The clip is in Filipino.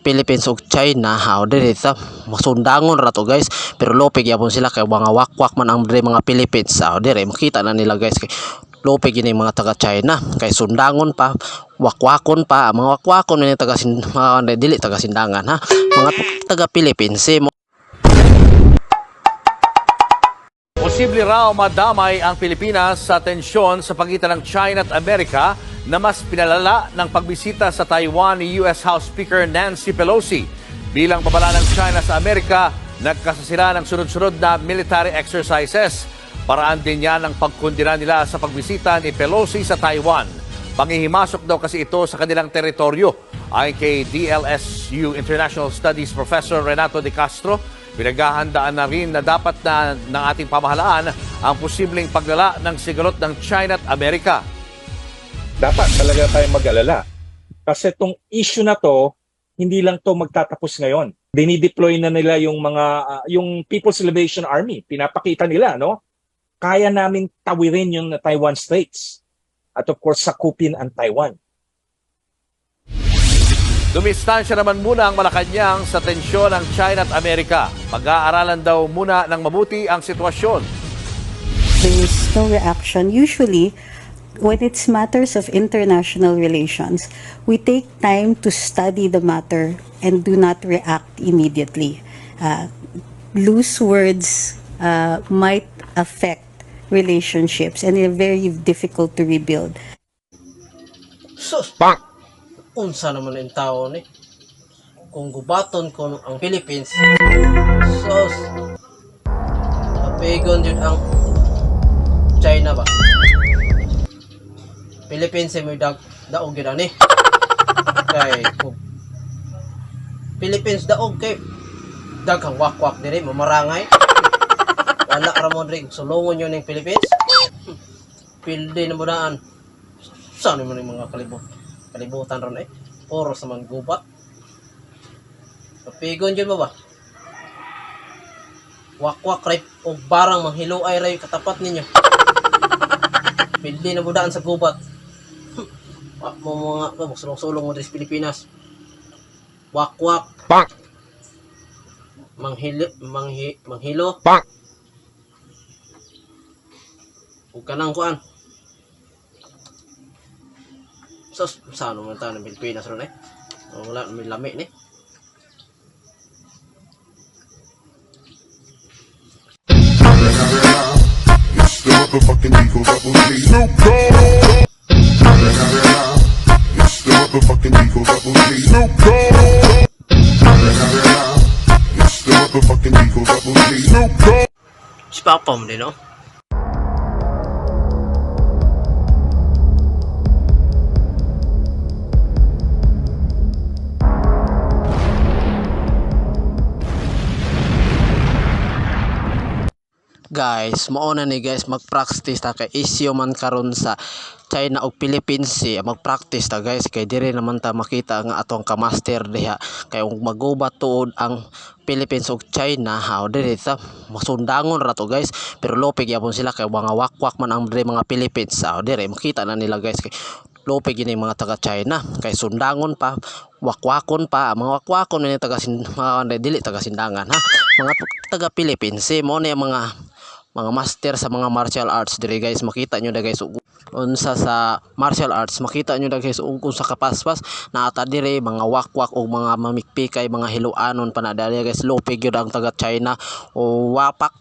Philippines ug China how diri ta masundangon ra to guys, pero lopig yapon sila kay mga wakwak man ang diri mga Philippines. Diri makita na nila guys kay lopig ini mga taga China kay sundangon pa, wakwakon pa. Mga wakwakon ni taga mga dili taga sindangan ha, mga taga Philippines mo. Posible raw madamay ang Pilipinas sa tensyon sa pagitan ng China at Amerika na mas pinalala ng pagbisita sa Taiwan ni US House Speaker Nancy Pelosi. Bilang babala ng China sa Amerika, nagkasasira ng sunod-sunod na military exercises. Paraan din yan ang pagkundina nila sa pagbisita ni Pelosi sa Taiwan. Panghihimasok daw kasi ito sa kanilang teritoryo. Ayon kay DLSU International Studies Professor Renato De Castro, pinaghahandaan na rin na dapat na ng ating pamahalaan ang posibleng paglala ng sigalot ng China at Amerika. Dapat talaga tayong mag-alala. Kasi itong issue na to, hindi lang to magtatapos ngayon. Dinideploy na nila yung yung People's Liberation Army. Pinapakita nila, no? Kaya namin tawirin yung Taiwan Straits. At of course, sakupin ang Taiwan. Dumistansya naman muna ang Malacanang sa tensyon ng China at Amerika. Pag-aaralan daw muna ng mabuti ang sitwasyon. There is no reaction. Usually, when it's matters of international relations, we take time to study the matter and do not react immediately. Loose words might affect relationships and they're very difficult to rebuild. Sus! Unsa naman ang tao ni? Kung gubaton ko ang Philippines, sus! Kapigon yun ang China ba? Philippines ay may daog yun ani. Kay Philippines daog kay daghang wakwak diri mamarangay. Wala ramon ring sulungon yun ng Philippines. Pilde na mudaan. Saan naman yung mga kalibutan ron puro sa mga gubat. Kapigon yun mo ba? Wakwak ray o barang manghiluay ray katapat ninyo. Pilde na mudaan sa gubat. Mga sulong-sulong mo sa Pilipinas. Wakwak. Manghilo. Huwag ka nang kuan. Sos, saan naman tayo ng Pilipinas ron wala, may lami ni. It's the motherfucking Eagle Double G. Snoop Dogg. It's the motherfucking Eagle Double G. Snoop Dogg. It's the motherfucking Eagle Double G. Snoop Dogg. Si Papa mo din, no? Guys, mauna ni guys mag-practice ta kay issue man karon sa China ug Philippines mag-practice ta guys kay dire naman ta makita nga atong ka-master diha kay ug magubat tuod ang Philippines ug China how dire ta masundangon ra to guys, pero lopig yapon sila kay mga wakwak man ang dire mga Philippines. Dire makita na nila guys kay lopig ini mga taga China kay sundangon pa, wakwakon pa. Mga wakwakon ni taga mga dili taga sindangan ha, mga taga Philippines mo ni mga master sa mga martial arts dire guys. Makita nyo na guys unsa sa martial arts, makita nyo na guys kung sa kapaspas na ata dire mga wakwak o mga mamikpikay, mga hiluanon pa na dali guys. Lopig yun ang taga China o wapak.